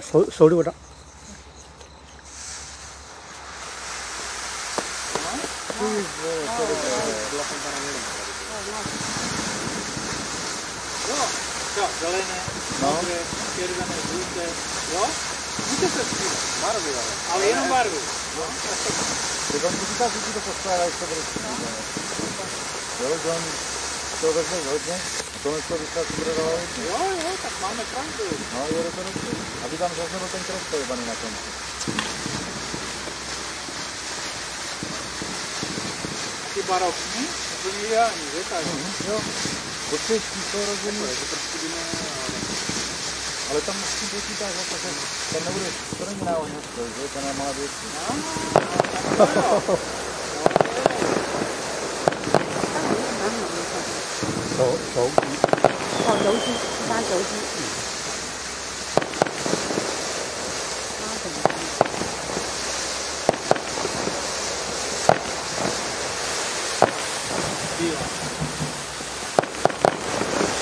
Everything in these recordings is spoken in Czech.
手里我这。Zelené, modré, červené, žluté, jo? Může se střídat. Barvy, ale jenom barvy. Teď on říká, že ti to poskládají, co bude střídat. Jo, že on to vezme hodně, a tohle to vychází bude dále hodně. Jo, tak máme pravdu. No, je to dobře. Aby tam zase byl ten kres pojebaný na konci. Ty barokní, úplně ideální, že tak? Jo, počkejší jsou rozdělí. Ale tam musím počítat, že tam nebude, to není náhodně stoj, že? To je malá věc.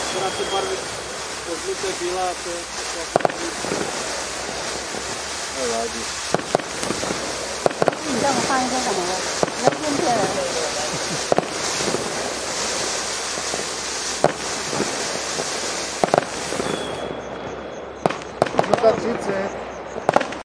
Akorát ty barvy žluté, bílá, to je Nevadí. 你让我放一些什么了？那片片的。Žlutá 30.